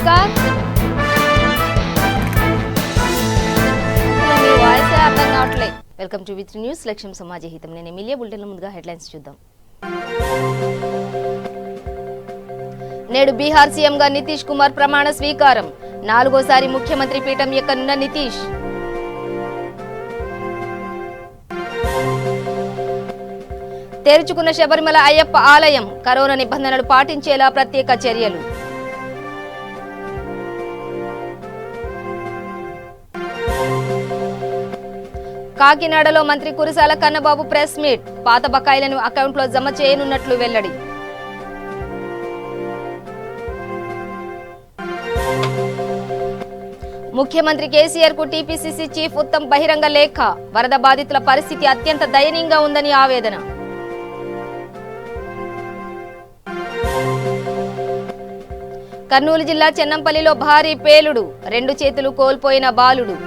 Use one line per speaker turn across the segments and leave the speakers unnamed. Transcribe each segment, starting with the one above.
శ్రీకాంత్ మీ voice అర్థం కావట్లే. Welcome to with news లక్ష్యం సమాజ హితం. నేను ఎమ్మెల్యే బులెటిన్ల ముందుగా హెడ్లైన్స్ చూద్దాం. నేడు బీహార్ సీఎంగా నితీష్ కుమార్ ప్రమాణ స్వీకారం. 4వ ముఖ్యమంత్రి పీఠం ఎక్కనున్న నితీష్. తెరుచుకున్న శబరిమల అయ్యప్ప ఆలయం. కరోనా నిబంధనలు పాటించేలా ప్రత్యేక చర్యలు. కాకినాడలో మంత్రి కురసాల కన్నబాబు ప్రెస్ మీట్. పాత బకాయిలను అకౌంట్లో జమ చేయనున్నట్లు వెల్లడి. ముఖ్యమంత్రి కేసీఆర్ కు టీపీసీసీ చీఫ్ ఉత్తమ్ బహిరంగ లేఖ. వరద బాధితుల పరిస్థితి అత్యంత దయనీయంగా ఉందని ఆవేదన. కర్నూలు జిల్లా చెన్నంపల్లిలో భారీ పేలుడు. 2 చేతులు కోల్పోయిన బాలుడు.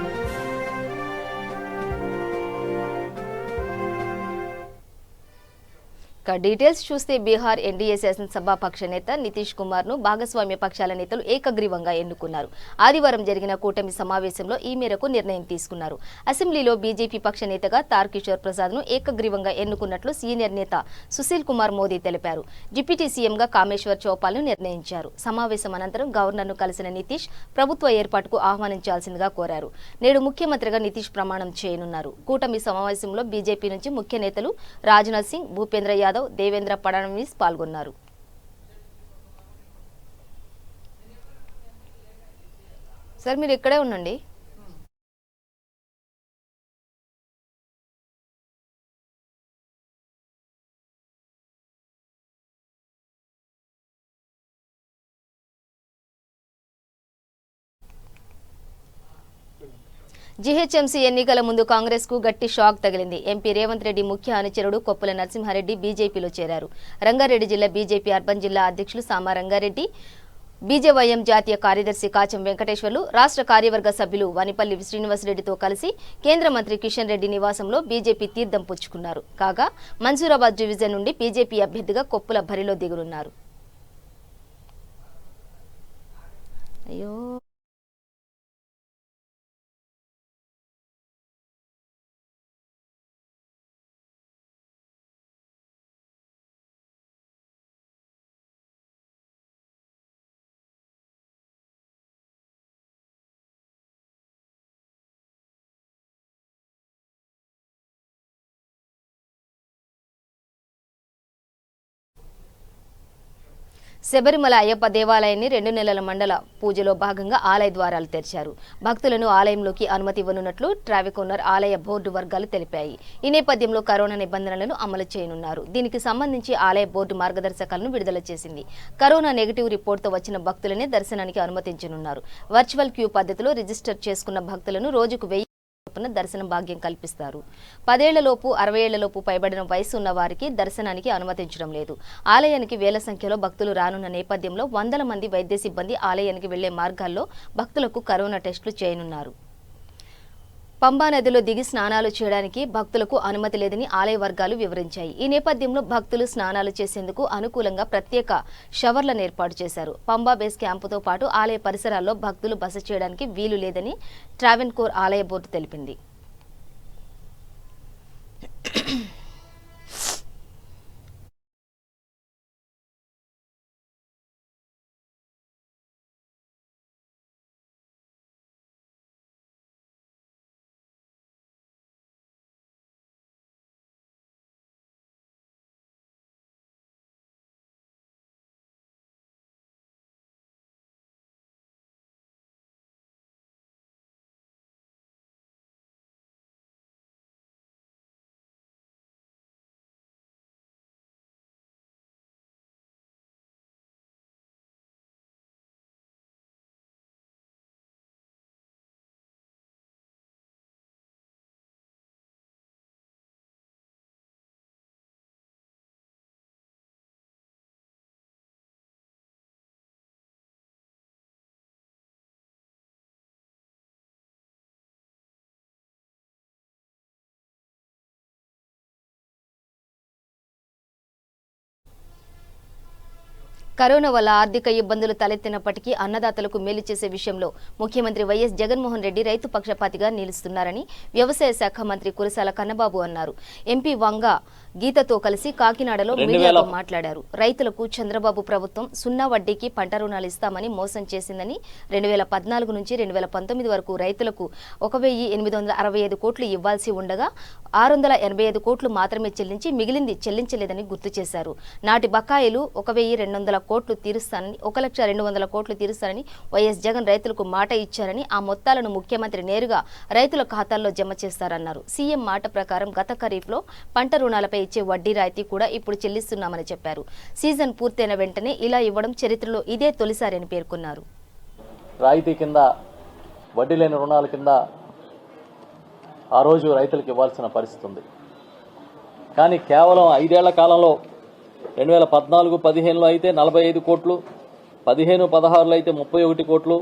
డీటెయిల్స్ చూస్తే బీహార్ ఎన్డీఏ శాసనసభాపక్ష నేత నితీష్ కుమార్ ను భాగస్వామ్య పక్షాల నేతలు ఏకగ్రీవంగా ఎన్నుకున్నారు. ఆదివారం జరిగిన కూటమి సమావేశంలో ఈ మేరకు నిర్ణయం తీసుకున్నారు. అసెంబ్లీలో బీజేపీ పక్ష నేతగా తార్కిషోర్ ప్రసాద్ ను ఏకగ్రీవంగా ఎన్నుకున్నట్లు సీనియర్ నేత సుశీల్ కుమార్ మోదీ తెలిపారు. డిప్యూటీ సీఎంగా కామేశ్వర్ చౌపాల్ ను నిర్ణయించారు. సమావేశం అనంతరం గవర్నర్ ను కలిసిన నితీష్ ప్రభుత్వ ఏర్పాటుకు ఆహ్వానించాల్సిందిగా కోరారు. నేడు ముఖ్యమంత్రిగా నితీష్ ప్రమాణం చేయనున్నారు. కూటమి సమావేశంలో బీజేపీ నుంచి ముఖ్య నేతలు రాజ్నాథ్ సింగ్, భూపేంద్ర యాదవ్, దేవేంద్ర ఫడ్నవీస్ పాల్గొన్నారు. సార్ మీరు ఇక్కడే ఉండండి. జీహెచ్ఎంసీ ఎన్నికల ముందు కాంగ్రెస్ కు గట్టి షాక్ తగిలింది. ఎంపీ రేవంత్ రెడ్డి ముఖ్య అనుచరుడు కొప్పుల నరసింహారెడ్డి బీజేపీలో చేరారు. రంగారెడ్డి జిల్లా బీజేపీ అర్బన్ జిల్లా అధ్యక్షులు సామా రంగారెడ్డి, బీజేవైఎం జాతీయ కార్యదర్శి కాచం వెంకటేశ్వర్లు, రాష్ట్ర కార్యవర్గ సభ్యులు వనిపల్లి శ్రీనివాసరెడ్డితో కలిసి కేంద్ర మంత్రి కిషన్ రెడ్డి నివాసంలో బీజేపీ తీర్థం పుచ్చుకున్నారు. కాగా మన్సూరాబాద్ డివిజన్ నుండి బీజేపీ అభ్యర్థిగా కొప్పుల బరిలో దిగనున్నారు. అయ్యో శబరిమల అయ్యప్ప దేవాలయాన్ని 2 నెలల మండల పూజలో భాగంగా ఆలయ ద్వారాలు తెరిచారు. భక్తులను ఆలయంలోకి అనుమతి ఇవ్వనున్నట్లు ట్రాఫిక్ ఓనర్ ఆలయ బోర్డు వర్గాలు తెలిపాయి. ఈ నేపథ్యంలో కరోనా నిబంధనలను అమలు చేయనున్నారు. దీనికి సంబంధించి ఆలయ బోర్డు మార్గదర్శకాలను విడుదల చేసింది. కరోనా నెగిటివ్ రిపోర్ట్తో వచ్చిన భక్తులనే దర్శనానికి అనుమతించనున్నారు. వర్చువల్ క్యూ పద్ధతిలో రిజిస్టర్ చేసుకున్న భక్తులను రోజుకు 1000 దర్శనం భాగ్యం కల్పిస్తారు. 10 ఏళ్లలోపు 60 ఏళ్లలోపు పైబడిన వయసు ఉన్న వారికి దర్శనానికి అనుమతించడం లేదు. ఆలయానికి వేల సంఖ్యలో భక్తులు రానున్న నేపథ్యంలో వందల మంది వైద్య సిబ్బంది ఆలయానికి వెళ్లే మార్గాల్లో భక్తులకు కరోనా టెస్టులు చేయనున్నారు. పంబా నదిలో దిగి స్నానాలు చేయడానికి భక్తులకు అనుమతి లేదని ఆలయ వర్గాలు వివరించాయి. ఈ నేపథ్యంలో భక్తులు స్నానాలు చేసేందుకు అనుకూలంగా ప్రత్యేక షవర్లను ఏర్పాటు చేశారు. పంబా బేస్ క్యాంపుతో పాటు ఆలయ పరిసరాల్లో భక్తులు బస చేయడానికి వీలు లేదని ట్రావెన్కోర్ ఆలయ బోర్డు తెలిపింది. కరోనా వల్ల ఆర్థిక ఇబ్బందులు తలెత్తినప్పటికీ అన్నదాతలకు మేలు చేసే విషయంలో ముఖ్యమంత్రి వైఎస్ జగన్మోహన్ రెడ్డి రైతు పక్షపాతిగా నిలుస్తున్నారని వ్యవసాయ శాఖ మంత్రి కురసాల కన్నబాబు అన్నారు. ఎంపీ వంగ గీతతో కలిసి కాకినాడలో మీడియాతో మాట్లాడారు. రైతులకు చంద్రబాబు ప్రభుత్వం 0 వడ్డీకి పంట రుణాలు ఇస్తామని మోసం చేసిందని 2014 నుంచి 2019 వరకు రైతులకు 1865 కోట్లు ఇవ్వాల్సి ఉండగా 685 కోట్లు మాత్రమే చెల్లించి మిగిలింది చెల్లించలేదని గుర్తు చేశారు. నాటి బకాయిలు 1200 కోట్లు తీరుస్తానని 1,02,00,000 కోట్లు తీరుస్తానని వైఎస్ జగన్ రైతులకు మాట ఇచ్చారని ఆ మొత్తాలను ముఖ్యమంత్రి నేరుగా రైతుల ఖాతాల్లో జమ చేస్తారన్నారు. సీఎం మాట ప్రకారం గత ఖరీఫ్లో పంట రుణాలపై ఇచ్చే వడ్డీ రాయితీ కూడా ఇప్పుడు చెల్లిస్తున్నామని చెప్పారు. సీజన్ పూర్తయిన వెంటనే ఇలా ఇవ్వడం చరిత్రలో ఇదే తొలిసారని పేర్కొన్నారు.
రాయితీ కింద వడ్డీ లేని రుణాల కింద ఆ రోజు రైతులకు ఇవ్వాల్సిన పరిస్థితి ఉంది. కానీ కేవలం 5 ఏళ్ల కాలంలో 2014-15లో అయితే 45 కోట్లు, 15-16లో అయితే 31 కోట్లు,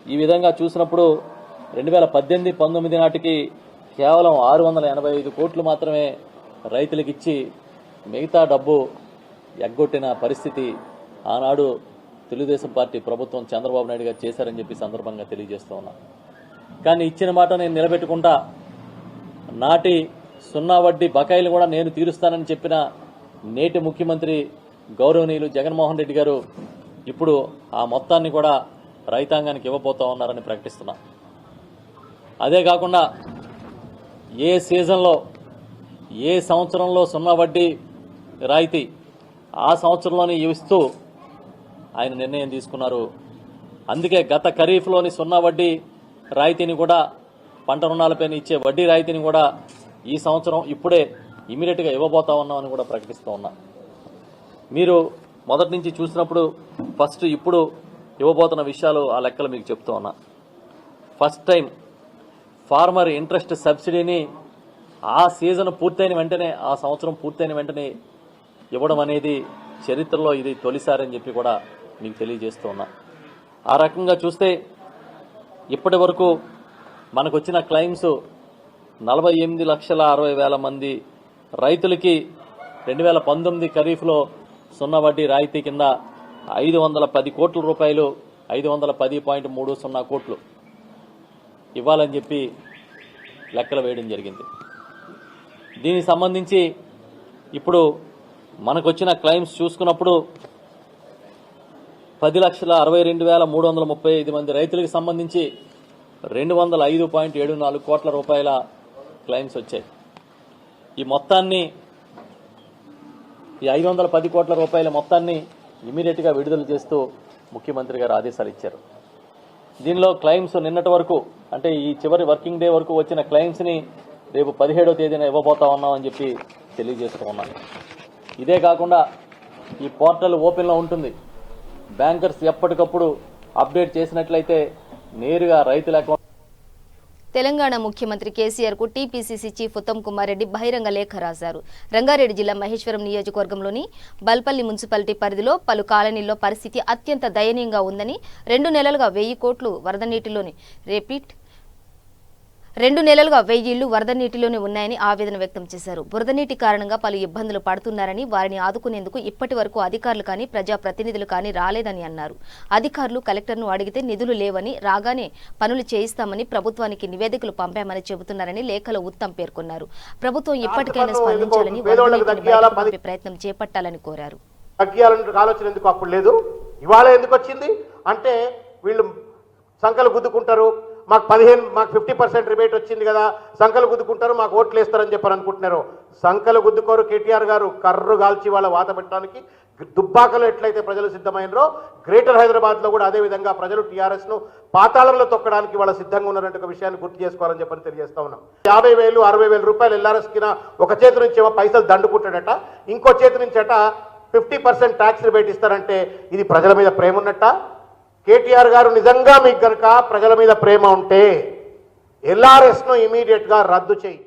ఈ విధంగా చూసినప్పుడు 2018-19 నాటికి కేవలం 685 కోట్లు మాత్రమే రైతులకు ఇచ్చి మిగతా డబ్బు ఎగ్గొట్టిన పరిస్థితి ఆనాడు తెలుగుదేశం పార్టీ ప్రభుత్వం చంద్రబాబు నాయుడు గారు చేశారని చెప్పి సందర్భంగా తెలియజేస్తూ ఉన్నా. కానీ ఇచ్చిన మాట నేను నిలబెట్టుకుంటా, నాటి 0 వడ్డీ బకాయిలు కూడా నేను తీరుస్తానని చెప్పిన నేటి ముఖ్యమంత్రి గౌరవనీయులు జగన్మోహన్ రెడ్డి గారు ఇప్పుడు ఆ మొత్తాన్ని కూడా రైతాంగానికి ఇవ్వబోతా ఉన్నారని ప్రకటిస్తున్నా. అదే కాకుండా ఏ సీజన్లో ఏ సంవత్సరంలో 0 వడ్డీ రాయితీ ఆ సంవత్సరంలోనే ఇస్తూ ఆయన నిర్ణయం తీసుకున్నారు. అందుకే గత ఖరీఫ్లోని 0 వడ్డీ రాయితీని కూడా, పంట రుణాలపైన ఇచ్చే వడ్డీ రాయితీని కూడా ఈ సంవత్సరం ఇప్పుడే ఇమీడియట్గా ఇవ్వబోతా ఉన్నామని కూడా ప్రకటిస్తూ ఉన్నా. మీరు మొదటి నుంచి చూసినప్పుడు ఫస్ట్ ఇప్పుడు ఇవ్వబోతున్న విషయాలు ఆ లెక్కలు మీకు చెప్తూ ఉన్నా. ఫస్ట్ టైం ఫార్మర్ ఇంట్రెస్ట్ సబ్సిడీని ఆ సీజన్ పూర్తయిన వెంటనే, ఆ సంవత్సరం పూర్తయిన వెంటనే ఇవ్వడం అనేది చరిత్రలో ఇది తొలిసారని చెప్పి కూడా మీకు తెలియజేస్తూ ఉన్నా. ఆ రకంగా చూస్తే ఇప్పటి వరకు మనకు వచ్చిన క్లెయిమ్స్ 48,60,000 మంది రైతులకి 2019 ఖరీఫ్లో 0 వడ్డీ రాయితీ కింద 510 కోట్ల రూపాయలు, 510.30 కోట్లు ఇవ్వాలని చెప్పి లెక్కలు వేయడం జరిగింది. దీనికి సంబంధించి ఇప్పుడు మనకు వచ్చిన క్లెయిమ్స్ చూసుకున్నప్పుడు 10,62,335 మంది రైతులకు సంబంధించి 205.74 కోట్ల రూపాయల క్లెయిమ్స్ వచ్చాయి. ఈ మొత్తాన్ని, ఈ 510 కోట్ల రూపాయల మొత్తాన్ని ఇమీడియట్గా విడుదల చేస్తూ ముఖ్యమంత్రి గారు ఆదేశాలు ఇచ్చారు. దీనిలో క్లెయిమ్స్ నిన్నటి వరకు, అంటే ఈ చివరి వర్కింగ్ డే వరకు వచ్చిన క్లెయిమ్స్ని రేపు 17వ తేదీన ఇవ్వబోతా ఉన్నామని చెప్పి తెలియజేస్తూ ఉన్నాను. ఇదే కాకుండా ఈ పోర్టల్ ఓపెన్లో ఉంటుంది. బ్యాంకర్స్ ఎప్పటికప్పుడు అప్డేట్ చేసినట్లయితే నేరుగా రైతుల అకౌంట్.
తెలంగాణ ముఖ్యమంత్రి కేసీఆర్ కు టీపీసీసీ చీఫ్ ఉత్తమ్ కుమార్ రెడ్డి బహిరంగ లేఖ రాశారు. రంగారెడ్డి జిల్లా మహేశ్వరం నియోజకవర్గంలోని బల్పల్లి మున్సిపాలిటీ పరిధిలో పలు కాలనీల్లో పరిస్థితి అత్యంత దయనీయంగా ఉందని, 2 నెలలుగా 1000 కోట్లు వరద నీటిలోని 2 నెలలుగా 1000 ఇళ్లు వరద నీటిలోనే ఉన్నాయని ఆవేదన వ్యక్తం చేశారు. బురద నీటి కారణంగా పలు ఇబ్బందులు పడుతున్నారని, వారిని ఆదుకునేందుకు ఇప్పటి వరకు అధికారులు కానీ ప్రజాప్రతినిధులు కానీ రాలేదని అన్నారు. అధికారులు కలెక్టర్ను అడిగితే నిధులు లేవని, రాగానే పనులు చేయిస్తామని ప్రభుత్వానికి నివేదికలు పంపామని చెబుతున్నారని లేఖలో ఉత్తమ్ పేర్కొన్నారు. ప్రభుత్వం ఇప్పటికైనా స్పందించాలని, ప్రయత్నం చేపట్టాలని కోరారు.
ఆలోచన ఎందుకు అప్పుడు లేదు, ఇవాళ ఎందుకు వచ్చింది అంటే వీళ్ళు సంకలు గుద్దుకుంటారు, మాకు 50% రిబేట్ వచ్చింది కదా, సంకలు గుద్దుకుంటారు, మాకు ఓట్లు వేస్తారని చెప్పారు అనుకుంటున్నారు. సంకలు గుద్దుకోరు. కేటీఆర్ గారు కర్రు గాల్చి వాళ్ళ వాత పెట్టడానికి దుబ్బాకలో ఎట్లయితే ప్రజలు సిద్ధమైనరో గ్రేటర్ హైదరాబాద్లో కూడా అదే విధంగా ప్రజలు టీఆర్ఎస్ను పాతాళంలో తొక్కడానికి వాళ్ళ సిద్ధంగా ఉన్నారంటే ఒక విషయాన్ని గుర్తు చేసుకోవాలని చెప్పని తెలియజేస్తా ఉన్నాం. 50,000, 60,000 రూపాయలు ఎల్ఆర్ఎస్ కింద ఒక చేతి నుంచి ఏమో పైసలు దండుకుంటాడట, ఇంకో చేతి నుంచి అట 50% ట్యాక్స్ రిబేట్ ఇస్తారంటే ఇది ప్రజల మీద ప్రేమ ఉన్నట్ట? కేటీఆర్ గారు నిజంగా మీకు కనుక ప్రజల మీద ప్రేమ ఉంటే ఎల్ఆర్ఎస్ను ఇమీడియట్ గా రద్దు చేయి.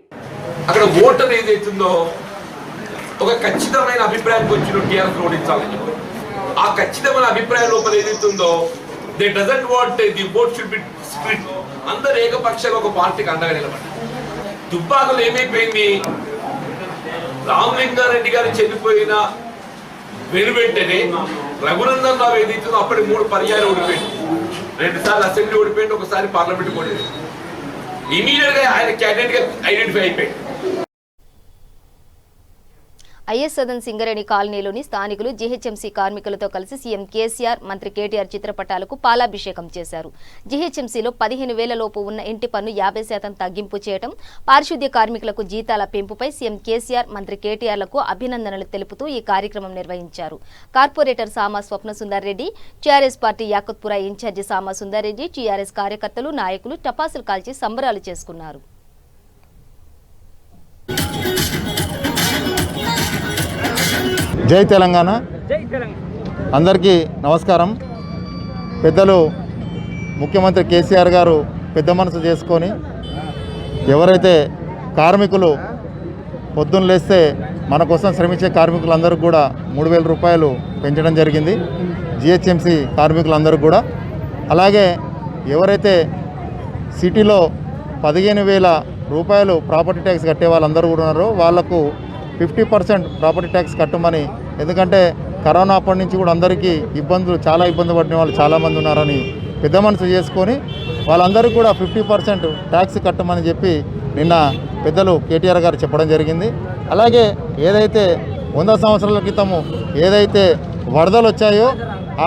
అక్కడ ఓటర్ ఏదైతుందో ఒక ఖచ్చితమైన అభిప్రాయానికి వచ్చిన టీఆర్ఎస్ ఓడించాలని చెప్పి, ఆ ఖచ్చితమైన అభిప్రాయం లోపల ఏదైతుందో they doesn't want the vote should be split, అందరు ఏకపక్షంగా ఒక పార్టీకి అండగా నిలబడి. దుబ్బాకలు ఏమైపోయింది, రామలింగారెడ్డి గారు చనిపోయిన వెంటనే రఘునందన్ రావు ఏదైతుందో అప్పటి 3 పర్యాయాలు ఓడిపోయింది. 2 సార్లు అసెంబ్లీ ఓడిపోయింది, ఒకసారి పార్లమెంట్ ఓడిపోయింది. ఇమీడియట్ గా ఆయన క్యాండిడేట్ గా ఐడెంటిఫై అయిపోయింది.
ఐఎస్ సదన్ సింగరేణి కాలనీలోని స్థానికులు జీహెచ్ఎంసీ కార్మికులతో కలిసి సీఎం కేసీఆర్, మంత్రి కేటీఆర్ చిత్రపటాలకు పాలాభిషేకం చేశారు. జీహెచ్ఎంసీలో 15,000 లోపు ఉన్న ఇంటి పన్ను 50% తగ్గింపు చేయడం, పారిశుద్ధ్య కార్మికులకు జీతాల పెంపుపై సీఎం కేసీఆర్, మంత్రి కేటీఆర్లకు అభినందనలు తెలుపుతూ ఈ కార్యక్రమం నిర్వహించారు. Corporator Sama Swapna Sundar Reddy, TRS party Yakutpura incharge Sama Sundar Reddy, TRS కార్యకర్తలు, నాయకులు టపాసులు కాల్చి సంబరాలు చేసుకున్నారు.
జై తెలంగాణ. అందరికీ నమస్కారం. పెద్దలు ముఖ్యమంత్రి కేసీఆర్ గారు పెద్ద మనసు చేసుకొని ఎవరైతే కార్మికులు పొద్దున్న లేస్తే మన కోసం శ్రమించే కార్మికులందరికీ కూడా 3,000 రూపాయలు పెంచడం జరిగింది. జిహెచ్ఎంసీ కార్మికులందరికీ కూడా. అలాగే ఎవరైతే సిటీలో 15,000 రూపాయలు ప్రాపర్టీ ట్యాక్స్ కట్టే వాళ్ళందరూ కూడా ఉన్నారో వాళ్లకు 50% ప్రాపర్టీ ట్యాక్స్ కట్టమని, ఎందుకంటే కరోనా అప్పటి నుంచి కూడా అందరికీ చాలా ఇబ్బంది పడిన వాళ్ళు చాలామంది ఉన్నారని పెద్ద మనసు చేసుకొని వాళ్ళందరికీ కూడా 50% ట్యాక్స్ కట్టమని చెప్పి నిన్న పెద్దలు కేటీఆర్ గారు చెప్పడం జరిగింది. అలాగే ఏదైతే 100 సంవత్సరాల క్రితము ఏదైతే వరదలు వచ్చాయో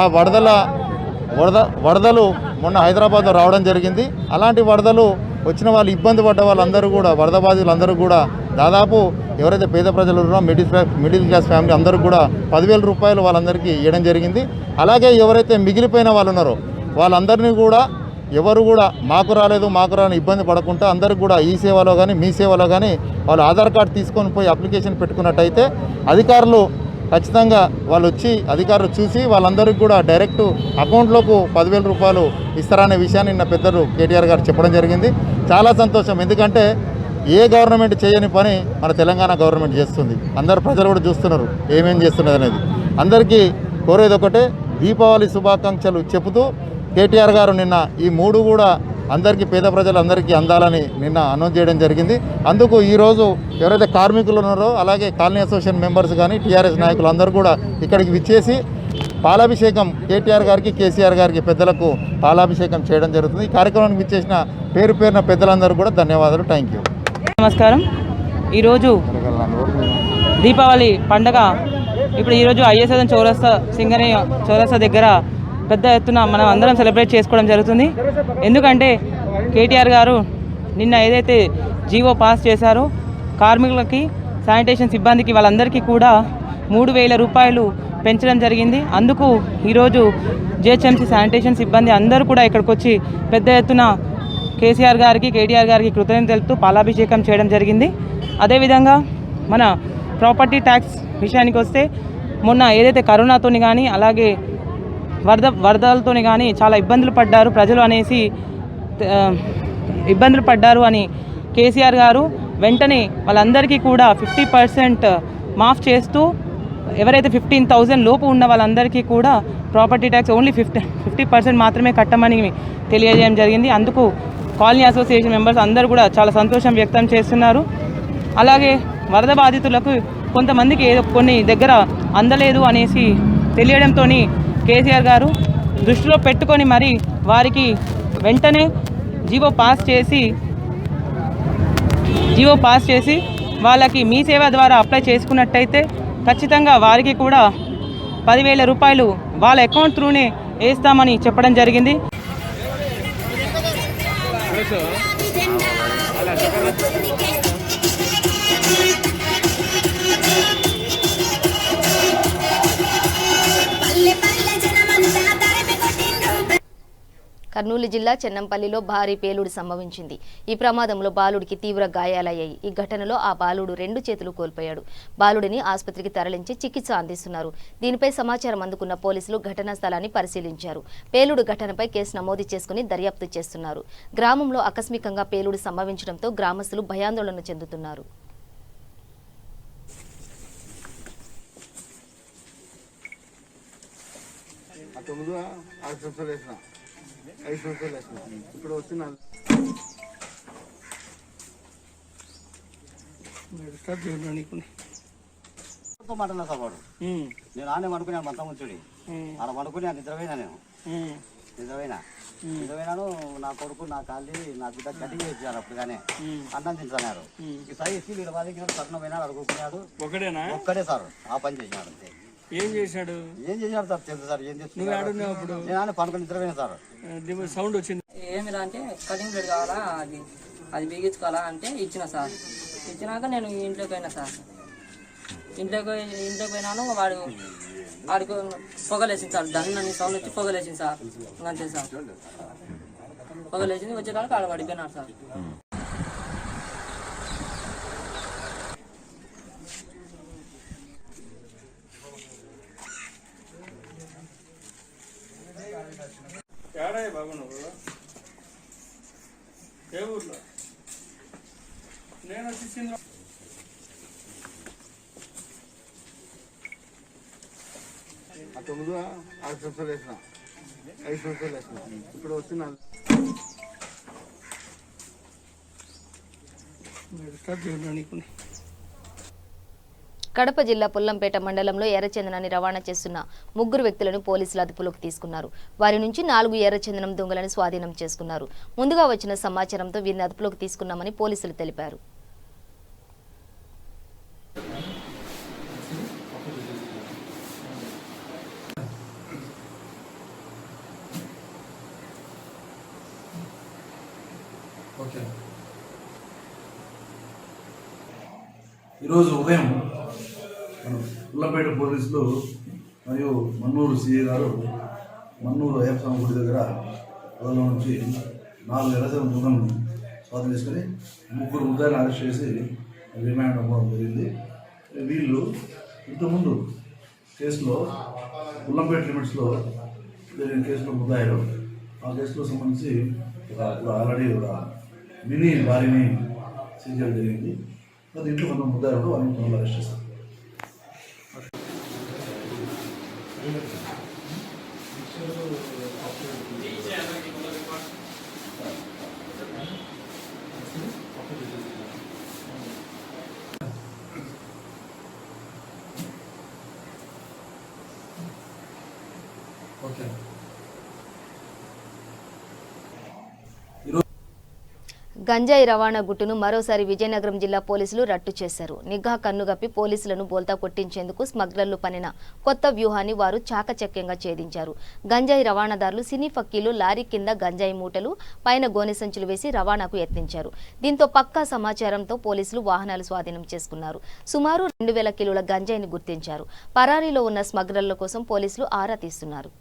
ఆ వరదలు మొన్న హైదరాబాద్లో రావడం జరిగింది. అలాంటి వరదలు వచ్చిన వాళ్ళు ఇబ్బంది పడ్డ వాళ్ళందరూ కూడా, వరద బాధితులందరూ కూడా దాదాపు ఎవరైతే పేద ప్రజలు ఉన్నారో మిడిల్ క్లాస్ ఫ్యామిలీ అందరూ కూడా 10,000 రూపాయలు వాళ్ళందరికీ ఇవ్వడం జరిగింది. అలాగే ఎవరైతే మిగిలిపోయిన వాళ్ళు ఉన్నారో వాళ్ళందరినీ కూడా ఎవరు కూడా మాకు రాని ఇబ్బంది పడకుండా అందరికి కూడా ఈ సేవలో కానీ మీ సేవలో కానీ వాళ్ళు ఆధార్ కార్డు తీసుకొని పోయి అప్లికేషన్ పెట్టుకున్నట్టయితే అధికారులు ఖచ్చితంగా వాళ్ళు వచ్చి అధికారులు చూసి వాళ్ళందరికీ కూడా డైరెక్ట్ అకౌంట్లోకి 10,000 రూపాయలు ఇస్తారనే విషయాన్ని నిన్న పెద్దలు కేటీఆర్ గారు చెప్పడం జరిగింది. చాలా సంతోషం. ఎందుకంటే ఏ గవర్నమెంట్ చేయని పని మన తెలంగాణ గవర్నమెంట్ చేస్తుంది. అందరు ప్రజలు కూడా చూస్తున్నారు ఏమేం చేస్తున్నది అనేది. అందరికీ కోరేది ఒకటే, దీపావళి శుభాకాంక్షలు చెబుతూ కేటీఆర్ గారు నిన్న ఈ 3 కూడా అందరికీ పేద ప్రజలందరికీ అందాలని నిన్న అనౌన్స్ చేయడం జరిగింది. అందుకు ఈరోజు ఎవరైతే కార్మికులు ఉన్నారో అలాగే కాలనీ అసోసియేషన్ మెంబర్స్ కానీ టీఆర్ఎస్ నాయకులు అందరూ కూడా ఇక్కడికి విచ్చేసి పాలాభిషేకం కేటీఆర్ గారికి, కేసీఆర్ గారికి పెద్దలకు పాలాభిషేకం చేయడం జరుగుతుంది. ఈ కార్యక్రమానికి విచ్చేసిన పేరున పెద్దలందరూ కూడా ధన్యవాదాలు. Thank you.
నమస్కారం. ఈరోజు దీపావళి పండగ ఈరోజు ఐఎస్ సదన్ సింగరేణి చౌరస్తా దగ్గర పెద్ద ఎత్తున మనం అందరం సెలబ్రేట్ చేసుకోవడం జరుగుతుంది. ఎందుకంటే కేటీఆర్ గారు నిన్న ఏదైతే జీవో పాస్ చేశారో కార్మికులకి, శానిటేషన్ సిబ్బందికి వాళ్ళందరికీ కూడా 3,000 రూపాయలు పెంచడం జరిగింది. అందుకు ఈరోజు జిహెచ్ఎంసీ శానిటేషన్ సిబ్బంది అందరూ కూడా ఇక్కడికి వచ్చి పెద్ద ఎత్తున కేసీఆర్ గారికి, కేటీఆర్ గారికి కృతజ్ఞతలు తెలుపుతూ పాలాభిషేకం చేయడం జరిగింది. అదేవిధంగా మన ప్రాపర్టీ ట్యాక్స్ విషయానికి వస్తే మొన్న ఏదైతే కరోనాతోని కానీ అలాగే వరదలతోని కానీ చాలా ఇబ్బందులు పడ్డారు ప్రజలు అని కేసీఆర్ గారు వెంటనే వాళ్ళందరికీ కూడా 50% మాఫ్ చేస్తూ ఎవరైతే 15,000 లోపు ఉన్న వాళ్ళందరికీ కూడా ప్రాపర్టీ ట్యాక్స్ ఓన్లీ 50% మాత్రమే కట్టమని తెలియజేయడం జరిగింది. అందుకు కాలనీ అసోసియేషన్ మెంబర్స్ అందరూ కూడా చాలా సంతోషం వ్యక్తం చేస్తున్నారు. అలాగే వరద బాధితులకు కొంతమందికి కొన్ని దగ్గర అందలేదు అనేసి తెలియడంతో కేసీఆర్ గారు దృష్టిలో పెట్టుకొని మరి వారికి వెంటనే జీవో పాస్ చేసి వాళ్ళకి మీ సేవ ద్వారా అప్లై చేసుకున్నట్టయితే ఖచ్చితంగా వారికి కూడా 10,000 రూపాయలు వాళ్ళ అకౌంట్ త్రూనే వేస్తామని చెప్పడం జరిగింది.
కర్నూలు జిల్లా చెన్నంపల్లిలో భారీ పేలుడు సంభవించింది. ఈ ప్రమాదంలో బాలుడికి తీవ్ర గాయాలయ్యాయి. ఈ ఘటనలో ఆ బాలుడు 2 చేతులు కోల్పోయాడు. బాలుడిని ఆసుపత్రికి తరలించి చికిత్స అందిస్తున్నారు. దీనిపై సమాచారం అందుకున్న పోలీసులు ఘటనా స్థలాన్ని పరిశీలించారు. పేలుడు ఘటనపై కేసు నమోదు చేసుకుని దర్యాప్తు చేస్తున్నారు. గ్రామంలో ఆకస్మికంగా పేలుడు సంభవించడంతో గ్రామస్తులు భయాందోళన చెందుతున్నారు.
ఇప్పుడు వస్తున్నా మొత్తం మంటలు సార్ వాడు. నేను ఆనే వండుకున్నాను మొత్తం ఉంచుడి అలా వండుకుని నిద్రపోయినా నేను నిద్రపోయినాను. నా కొడుకు నా కాళ్ళి నా బిడ్డ కటింగ్ చేయించారు అప్పుడుగానే అన్నం తింటున్నారు. ఈ సై ఇచ్చి వీళ్ళ వాళ్ళకి పట్టణం పోయినాడు అడుగుకున్నాడు. ఒక్కడే సార్ ఆ పని చేసినాడు అంతే.
ఏం చేశాడు
సార్ తెలుసు సార్ ఏం చేస్తున్నాడు. నేను ఆనే పనుకొని నిద్రపోయినా సార్.
సౌండ్ వచ్చింది.
ఏమిరా అంటే కటింగ్ బ్లేడ్ కావాలా, అది బిగించుకోవాలా అంటే ఇచ్చిన సార్. ఇచ్చినాక నేను ఇంట్లోకి పోయినా సార్. ఇంట్లోకి పోయినాను. వాడికి పొగలేసింది సార్. దాన్ని సౌండ్ వచ్చి పొగలేసింది సార్. అంతే సార్, పొగలేసింది. వచ్చేకాడికి ఆడ పడిపోయినాడు సార్.
ఏ ఊర్లో నేను వచ్చి
తొమ్మిది 6 సంవత్సరాలు వేసిన 5 సంవత్సరాలు వేసిన ఇప్పుడు వస్తున్నా
కడప జిల్లా పుల్లంపేట మండలంలో ఎర్రచందనాన్ని రవాణా చేస్తున్న 3 వ్యక్తులను పోలీసులు అదుపులోకి తీసుకున్నారు. వారి నుంచి 4 ఎర్రచందనం దొంగలను స్వాధీనం చేసుకున్నారు. ముందుగా వచ్చిన సమాచారంతో వీరిని అదుపులోకి తీసుకున్నామని పోలీసులు తెలిపారు.
ఈరోజు ఉదయం పుల్లపేట పోలీసులు మరియు మన్నూరు సిఐ గారు మన్నూరు అయ్యప్ప స్వామి గుడి దగ్గర పొలంలో నుంచి 4 ఎర్రచందనం దొంగలను స్వాధీనం చేసుకొని 3 ముద్దాయిలను అరెస్ట్ చేసి రిమాండ్ అవ్వడం జరిగింది. వీళ్ళు ఇంతకుముందు కేసులో పుల్లంపేట లిమిట్స్లో జరిగిన కేసులో ముద్దాయిలు. ఆ కేసులో సంబంధించి ఆల్రెడీ ఒక మినీ లారీని సీజ్ చేయడం జరిగింది. దీంట్లో కొంత ముద్దాయిలు వాళ్ళని తొందరగా అరెస్ట్ చేశారు.
గంజాయి రవాణా గుట్టును మరోసారి విజయనగరం జిల్లా పోలీసులు రట్టు చేశారు. నిఘా కన్నుగప్పి పోలీసులను బోల్తా కొట్టించేందుకు స్మగ్లర్లు పనిన కొత్త వ్యూహాన్ని వారు చాకచక్యంగా ఛేదించారు. గంజాయి రవాణాదారులు సినీ ఫక్కీలు లారీ కింద గంజాయి మూటలు పైన గోనె సంచులు వేసి రవాణాకు యత్నించారు. దీంతో పక్కా సమాచారంతో పోలీసులు వాహనాలు స్వాధీనం చేసుకున్నారు. సుమారు 2000 కిలోల గంజాయిని గుర్తించారు. పరారీలో ఉన్న స్మగ్లర్ల కోసం పోలీసులు ఆరా తీస్తున్నారు.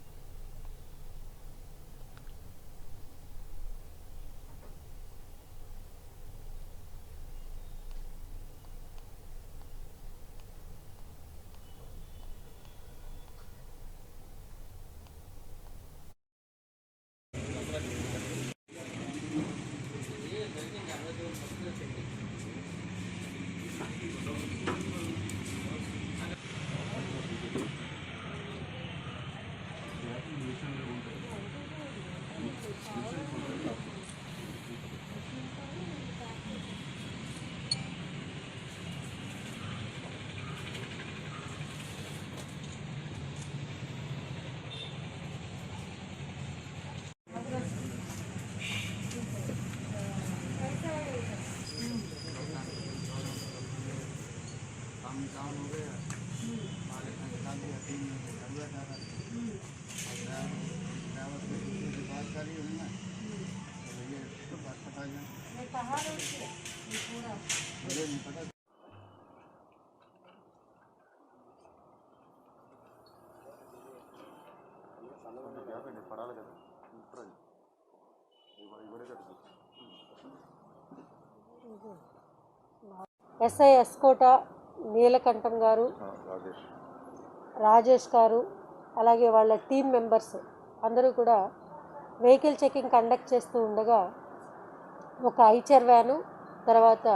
ఎస్ఐ ఎస్కోట నీలకంఠం గారు, రాజేష్ గారు, అలాగే వాళ్ళ టీం మెంబర్స్ అందరూ కూడా వెహికల్ చెకింగ్ కండక్ట్ చేస్తూ ఉండగా ఒక ఐచర్ వ్యాను, తర్వాత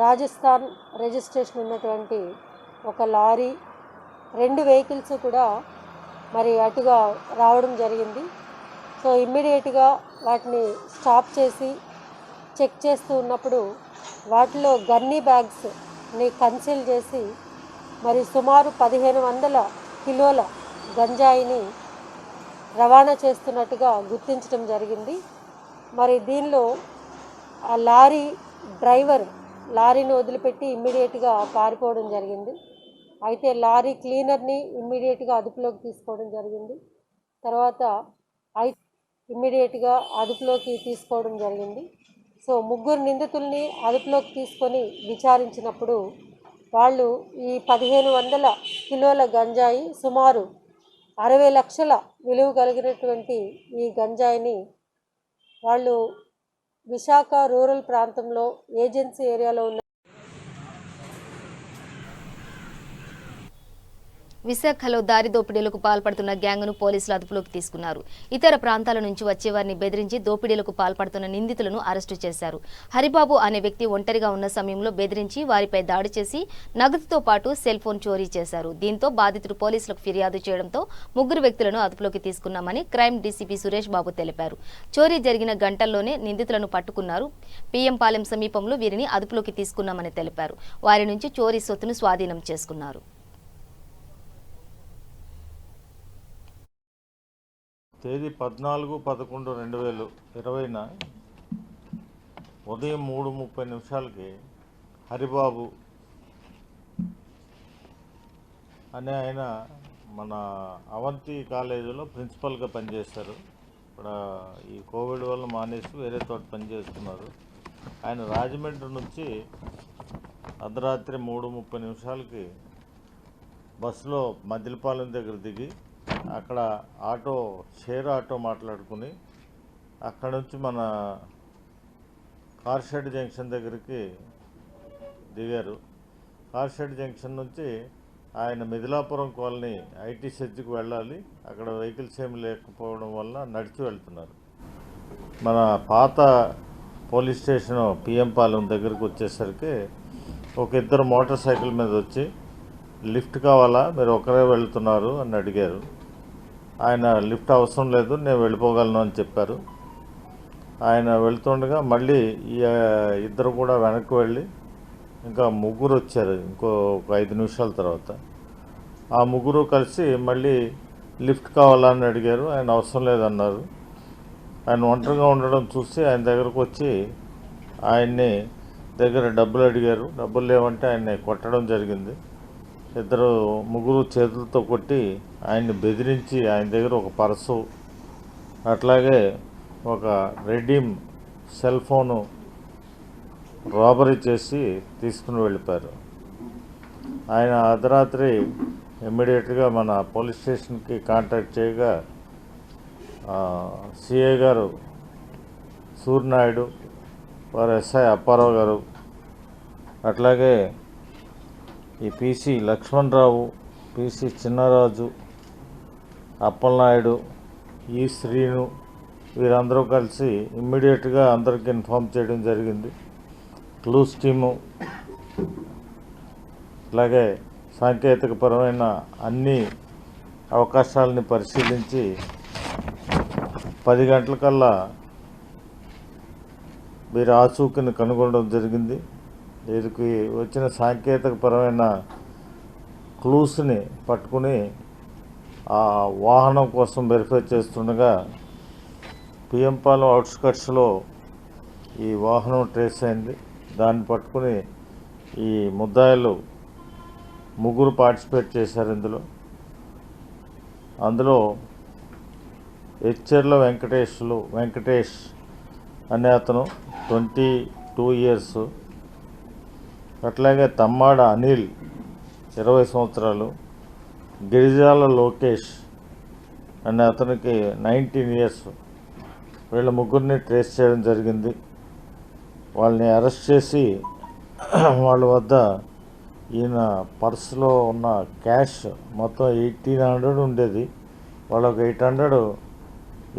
రాజస్థాన్ రిజిస్ట్రేషన్ ఉన్నటువంటి ఒక లారీ, 2 వెహికల్స్ కూడా మరి అటుగా రావడం జరిగింది. సో ఇమ్మీడియట్గా వాటిని స్టాప్ చేసి చెక్ చేస్తూ ఉన్నప్పుడు వాటిలో గన్నీ బ్యాగ్స్ని కన్సిల్ చేసి మరి సుమారు 1500 కిలోల గంజాయిని రవాణా చేస్తున్నట్టుగా గుర్తించడం జరిగింది. మరి దీనిలో ఆ లారీ డ్రైవర్ లారీని వదిలిపెట్టి ఇమ్మీడియట్గా పారిపోవడం జరిగింది. అయితే లారీ క్లీనర్ని ఇమ్మీడియట్గా అదుపులోకి తీసుకోవడం జరిగింది. తర్వాత ఇమ్మీడియట్గా అదుపులోకి తీసుకోవడం జరిగింది. సో 3 నిందితుల్ని అదుపులోకి తీసుకొని విచారించినప్పుడు వాళ్ళు ఈ 1500 కిలోల గంజాయి సుమారు 60 లక్షల విలువ కలిగినటువంటి ఈ గంజాయిని వాళ్ళు విశాఖ రూరల్ ప్రాంతంలో ఏజెన్సీ ఏరియాలో ఉన్న
విశాఖలో దారి దోపిడీలకు పాల్పడుతున్న గ్యాంగ్ను పోలీసులు అదుపులోకి తీసుకున్నారు. ఇతర ప్రాంతాల నుంచి వచ్చేవారిని బెదిరించి దోపిడీలకు పాల్పడుతున్న నిందితులను అరెస్టు చేశారు. హరిబాబు అనే వ్యక్తి ఒంటరిగా ఉన్న సమయంలో బెదిరించి వారిపై దాడి చేసి నగదుతో పాటు సెల్ ఫోన్ చోరీ చేశారు. దీంతో బాధితుడు పోలీసులకు ఫిర్యాదు చేయడంతో 3 వ్యక్తులను అదుపులోకి తీసుకున్నామని క్రైమ్ డీసీపీ సురేష్ బాబు తెలిపారు. చోరీ జరిగిన గంటల్లోనే నిందితులను పట్టుకున్నారు. పిఎంపాలెం సమీపంలో వీరిని అదుపులోకి తీసుకున్నామని తెలిపారు. వారి నుంచి చోరీ సొత్తును స్వాధీనం చేసుకున్నారు.
తేదీ 14/11/2020న ఉదయం 3:30 హరిబాబు అనే ఆయన మన అవంతి కాలేజీలో ప్రిన్సిపల్గా పనిచేస్తారు. ఇక్కడ ఈ కోవిడ్ వల్ల మానేసి వేరే తోట పనిచేస్తున్నారు. ఆయన రాజమండ్రి నుంచి అర్ధరాత్రి 3:30 బస్సులో మద్దిలపాలెం దగ్గర దిగి అక్కడ షేర్ ఆటో మాట్లాడుకుని అక్కడ నుంచి మన కార్షెడ్ జంక్షన్ దగ్గరికి దిగారు. కార్షెడ్ జంక్షన్ నుంచి ఆయన మిథిలాపురం కాలనీ ఐటీ సెజ్కి వెళ్ళాలి. అక్కడ వెహికల్స్ ఏమి లేకపోవడం వల్ల నడిచి వెళ్తున్నారు. మన పాత పోలీస్ స్టేషన్ పిఎంపాలెం దగ్గరికి వచ్చేసరికి ఒక 2 మోటార్ సైకిల్ మీద వచ్చి లిఫ్ట్ కావాలా, మీరు ఒకరే వెళ్తున్నారు అని అడిగారు. ఆయన లిఫ్ట్ అవసరం లేదు, నేను వెళ్ళిపోగలను అని చెప్పారు. ఆయన వెళ్తుండగా మళ్ళీ ఈ 2 కూడా వెనక్కి వెళ్ళి ఇంకా 3 వచ్చారు. ఇంకో 5 నిమిషాల తర్వాత ఆ 3 కలిసి మళ్ళీ లిఫ్ట్ కావాలని అడిగారు. ఆయన అవసరం లేదన్నారు. ఆయన ఒంటరిగా ఉండడం చూసి ఆయన దగ్గరకు వచ్చి ఆయన్ని దగ్గర డబ్బులు అడిగారు. డబ్బులు లేవంటే ఆయన్ని కొట్టడం జరిగింది. 3 చేతులతో కొట్టి ఆయన్ని బెదిరించి ఆయన దగ్గర ఒక పర్సు అట్లాగే ఒక రెడీమ్ సెల్ ఫోను రాబరీ చేసి తీసుకుని వెళ్ళిపోయారు. ఆయన అర్ధరాత్రి ఇమ్మీడియట్గా మన పోలీస్ స్టేషన్కి కాంటాక్ట్ చేయగా సిఐ గారు సూర్యనాయుడు, వారు ఎస్ఐ అప్పారావు గారు, అట్లాగే ఈ పీసీ లక్ష్మణరావు, పీసీ చిన్నరాజు, అప్పలనాయుడు, ఈ శ్రీను వీరందరూ కలిసి ఇమ్మీడియట్గా అందరికీ ఇన్ఫామ్ చేయడం జరిగింది. క్లూస్ టీము అలాగే సాంకేతికపరమైన అన్ని అవకాశాలని పరిశీలించి 10 గంటలకల్లా వీరి ఆచూకీని కనుగొనడం జరిగింది. వీరికి వచ్చిన సాంకేతికపరమైన క్లూస్ని పట్టుకుని ఆ వాహనం కోసం వెరిఫై చేస్తుండగా పిఎంపాలెం అవుట్స్కట్స్లో ఈ వాహనం ట్రేస్ అయింది. దాన్ని పట్టుకుని ఈ ముద్దాయిలు 3 పార్టిసిపేట్ చేశారు. అందులో హెచ్చెర్ల వెంకటేష్ అనే అతను 22 ఇయర్స్, అట్లాగే తమ్మాడ అనిల్ 20 సంవత్సరాలు, గిరిజాల లోకేష్ అనే అతనికి 19 ఇయర్స్. వీళ్ళ 3ని ట్రేస్ చేయడం జరిగింది. వాళ్ళని అరెస్ట్ చేసి వాళ్ళ వద్ద ఈయన పర్సులో ఉన్న క్యాష్ మొత్తం 1800 ఉండేది. వాళ్ళొక 800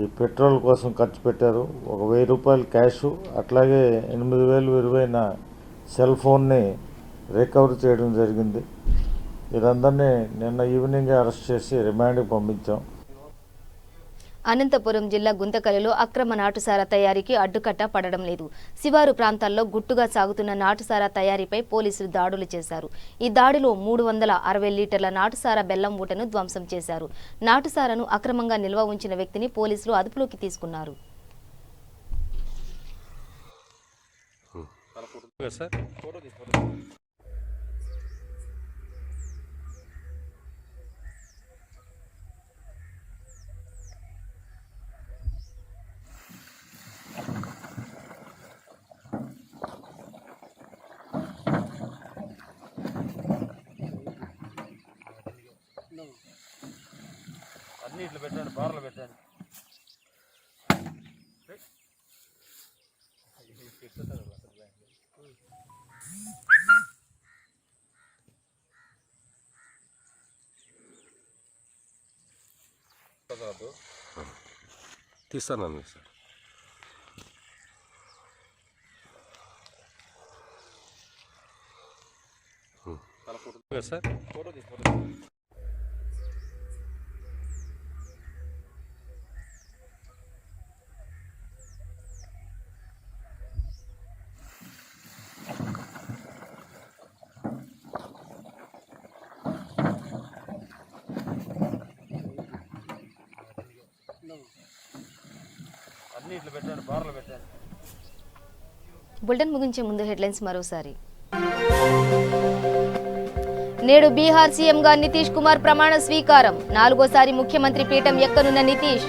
ఈ పెట్రోల్ కోసం ఖర్చు పెట్టారు. ఒక 1000 రూపాయలు క్యాషు, అట్లాగే 8000 విలువైన సెల్ ఫోన్ని రికవర్ చేయడం జరిగింది. వీరందరినీ నిన్న ఈవినింగ్ అరెస్ట్ చేసి రిమాండ్కి పంపించాం.
అనంతపురం జిల్లా గుంతకల్లులో అక్రమ నాటుసారా తయారీకి అడ్డుకట్ట పడడం లేదు. శివారు ప్రాంతాల్లో గుట్టుగా సాగుతున్న నాటుసారా తయారీపై పోలీసులు దాడులు చేశారు. ఈ దాడిలో 360 లీటర్ల నాటుసారా బెల్లం ఊటను ధ్వంసం చేశారు. నాటుసారాను అక్రమంగా నిల్వ ఉంచిన వ్యక్తిని పోలీసులు అదుపులోకి తీసుకున్నారు.
అన్ని ఇట్లా పెట్టండి, బార్లు పెట్టండి.
తీస్తాను సార్. సార్
అన్ని ఇట్లా పెట్టండి, బార్లు పెట్టండి.
బులెటిన్ ముగించే ముందు హెడ్లైన్స్ మరోసారి. నేడు బీహార్ సీఎంగా నితీష్ కుమార్ ప్రమాణ స్వీకారం. 4వ ముఖ్యమంత్రి పీఠం ఎక్కనున్న నితీష్.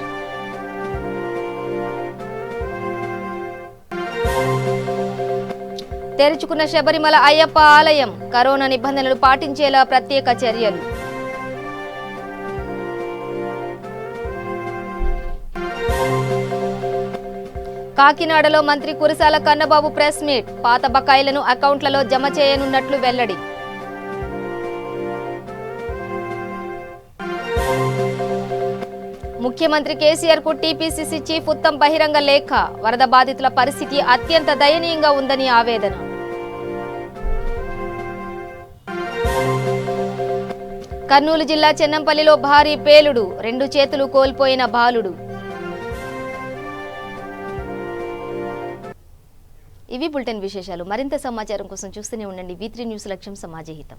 తెరుచుకున్న శబరిమల అయ్యప్ప ఆలయం. కరోనా నిబంధనలు పాటించేలా ప్రత్యేక చర్యలు. కాకినాడలో మంత్రి కురసాల కన్నబాబు ప్రెస్ మీట్. పాత బకాయిలను అకౌంట్లలో జమ చేయనున్నట్లు వెల్లడి. ముఖ్యమంత్రి కేసీఆర్ కు టీపీసీసీ చీఫ్ ఉత్తమ్ బహిరంగ లేఖ. వరద బాధితుల పరిస్థితి అత్యంత దయనీయంగా ఉందని ఆవేదన. కర్నూలు జిల్లా చెన్నంపల్లిలో భారీ పేలుడు. 2 చేతులు కోల్పోయిన బాలుడు. ఇవి బులెటిన్ విశేషాలు. మరింత సమాచారం కోసం చూస్తూనే ఉండండి. V3 న్యూస్ లక్ష్యం సమాజహితం.